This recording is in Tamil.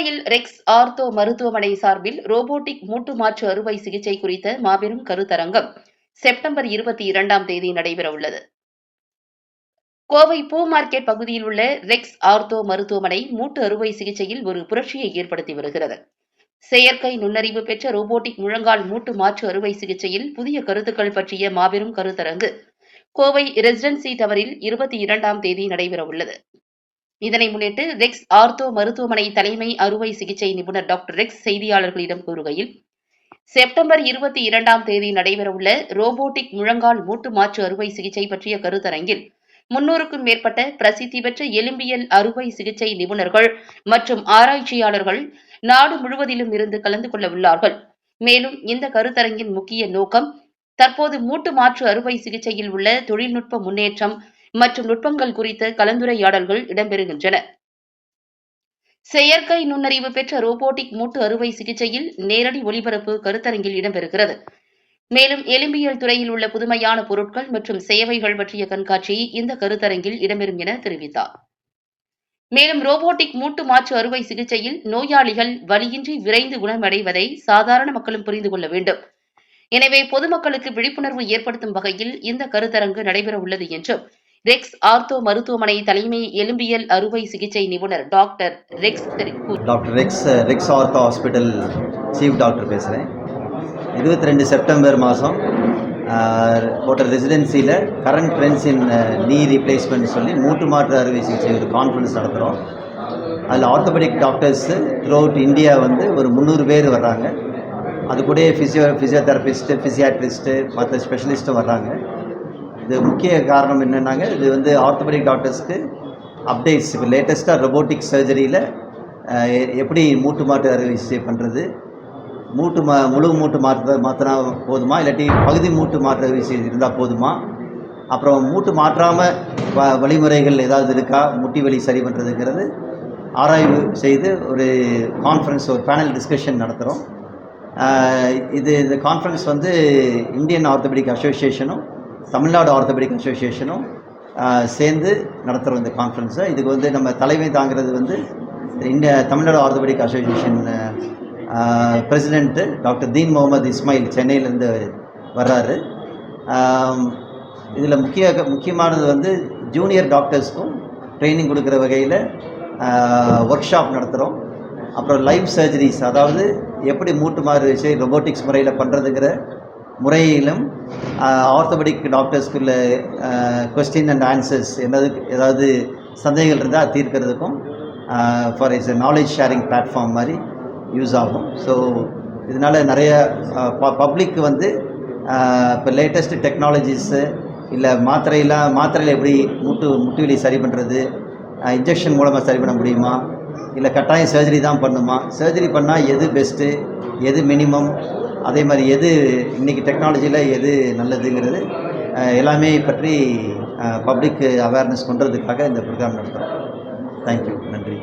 கோவையில் ரெக்ஸ் ஆர்த்தோ மருத்துவமனை சார்பில் ரோபோட்டிக் மூட்டு மாற்று அறுவை சிகிச்சை குறித்த மாபெரும் கருத்தரங்கம் செப்டம்பர் 22ஆம் தேதி நடைபெறவுள்ளது. கோவை பூ மார்க்கெட் பகுதியில் உள்ள ரெக்ஸ் ஆர்த்தோ மருத்துவமனை மூட்டு அறுவை சிகிச்சையில் ஒரு புரட்சியை ஏற்படுத்தி வருகிறது. செயற்கை நுண்ணறிவு பெற்ற ரோபோட்டிக் முழங்கால் மூட்டு மாற்று அறுவை சிகிச்சையில் புதிய கருத்துக்கள் பற்றிய மாபெரும் கருத்தரங்கு கோவை ரெசிடென்சி டவரில் 22ஆம் தேதி நடைபெறவுள்ளது. இதனை முன்னிட்டு ரெக்ஸ் ஆர்த்தோ மருத்துவமனை தலைமை அறுவை சிகிச்சை நிபுணர் டாக்டர் ரெக்ஸ் செய்தியாளர்களிடம் கூறுகையில், செப்டம்பர் 22ஆம் தேதி நடைபெறவுள்ள ரோபோட்டிக் முழங்கால் மூட்டு மாற்று அறுவை சிகிச்சை பற்றிய கருத்தரங்கில் 300க்கும் மேற்பட்ட பிரசித்தி பெற்ற எலும்பியல் அறுவை சிகிச்சை நிபுணர்கள் மற்றும் ஆராய்ச்சியாளர்கள் நாடு முழுவதிலும் இருந்து கலந்து கொள்ள உள்ளார்கள். மேலும் இந்த கருத்தரங்கின் முக்கிய நோக்கம் தற்போது மூட்டு மாற்று அறுவை சிகிச்சையில் உள்ள தொழில்நுட்ப முன்னேற்றம் மற்றும் நுட்பங்கள் குறித்த கலந்துரையாடல்கள் இடம்பெறுகின்றன. செயற்கை நுண்ணறிவு பெற்ற ரோபோட்டிக் மூட்டு அறுவை சிகிச்சையில் நேரடி ஒளிபரப்பு கருத்தரங்கில் இடம்பெறுகிறது. மேலும் எலும்பியல் துறையில் உள்ள புதுமையான பொருட்கள் மற்றும் சேவைகள் பற்றிய கண்காட்சி இந்த கருத்தரங்கில் இடம்பெறும் என தெரிவித்தார். மேலும் ரோபோட்டிக் மூட்டு மாற்று அறுவை சிகிச்சையில் நோயாளிகள் வலியின்றி விரைந்து குணமடைவதை சாதாரண மக்களும் புரிந்து கொள்ள வேண்டும். எனவே பொதுமக்களுக்கு விழிப்புணர்வு ஏற்படுத்தும் வகையில் இந்த கருத்தரங்கு நடைபெறவுள்ளது என்றும் ரெக்ஸ் ஆர்த்தோ மருத்துவமனை தலைமை எலும்பியல் அறுவை சிகிச்சை நிபுணர் doctor Rex ortho hospital chief doctor பேசுகிறேன். 22 செப்டம்பர் மாதம் ஹோட்டல் ரெசிடென்சியில் current trends in knee replacement சொல்லி மூட்டு மாற்று அறுவை சிகிச்சை ஒரு கான்ஃபரன்ஸ் நடத்துகிறோம். அதில் orthopaedic doctors through out India வந்து ஒரு 300 பேர் வர்றாங்க. அது கூட ஃபிசியோதெரபிஸ்ட்டு, ஃபிசியாட்ரிஸ்ட்டு, மற்ற ஸ்பெஷலிஸ்ட்டும் வர்றாங்க. இது முக்கிய காரணம் என்னென்னாங்க, இது வந்து ஆர்த்தோபெடிக் டாக்டர்ஸ்க்கு அப்டேட்ஸ், இப்போ லேட்டஸ்ட்டாக ரொபோட்டிக் சர்ஜரியில் எப்படி மூட்டு மாற்று அறுவை சிகிச்சை பண்ணுறது, முழு மூட்டு மாற்றினா போதுமா, இல்லாட்டி பகுதி மூட்டு மாற்று அறுவை சிகிச்சை இருந்தால் போதுமா, அப்புறம் மூட்டு மாற்றாமல் வழிமுறைகள் ஏதாவது இருக்கா, முட்டி வலி சரி பண்ணுறதுங்கிறது ஆராய்வு செய்து ஒரு கான்ஃபரன்ஸ், ஒரு பேனல் டிஸ்கஷன் நடத்துகிறோம். இந்த கான்ஃபரன்ஸ் வந்து இந்தியன் ஆர்த்தோபெடிக் அசோசியேஷனும் தமிழ்நாடு ஆர்த்தோபெடிக் அசோசியேஷனும் சேர்ந்து நடத்துகிறோம் இந்த கான்ஃபரன்ஸை. இதுக்கு வந்து நம்ம தலைமை தாங்கிறது வந்து Tamil Nadu orthopaedic association president doctor Deen Mohammed Ismail சென்னையிலேருந்து வர்றாரு. இதில் முக்கியமானது வந்து ஜூனியர் டாக்டர்ஸ்க்கும் ட்ரைனிங் கொடுக்குற வகையில் ஒர்க் ஷாப் நடத்துகிறோம். அப்புறம் லைவ் சர்ஜரிஸ், அதாவது எப்படி மூட்டு மாறு விஷயம் ரொபோட்டிக்ஸ் முறையில் பண்ணுறதுங்கிற முறையிலும் ஆர்த்தோபெடிக் டாக்டர்ஸ்க்குள்ள கொஸ்டின் அண்ட் ஆன்சர்ஸ் ஏதாவது சந்தேகங்கள் இருந்தால் தீர்க்கிறதுக்கும் for is knowledge sharing platform மாதிரி யூஸ் ஆகும். ஸோ இதனால் நிறைய பப்ளிக் வந்து இப்போ லேட்டஸ்ட் டெக்னாலஜிஸு இல்லை மாத்திரையில் எப்படி முட்டு வலி சரி பண்ணுறது, இன்ஜெக்ஷன் மூலமாக சரி பண்ண முடியுமா, இல்லை கட்டாயம் சர்ஜரி தான் பண்ணுமா, சர்ஜரி பண்ணால் எது பெஸ்ட்டு, எது மினிமம், அதே மாதிரி எது இன்றைக்கி டெக்னாலஜியில் எது நல்லதுங்கிறது எல்லாமே பற்றி பப்ளிக் அவேர்னஸ் பண்ணுறதுக்காக இந்த ப்ரோக்ராம் நடத்துகிறோம். தேங்க்யூ, நன்றி.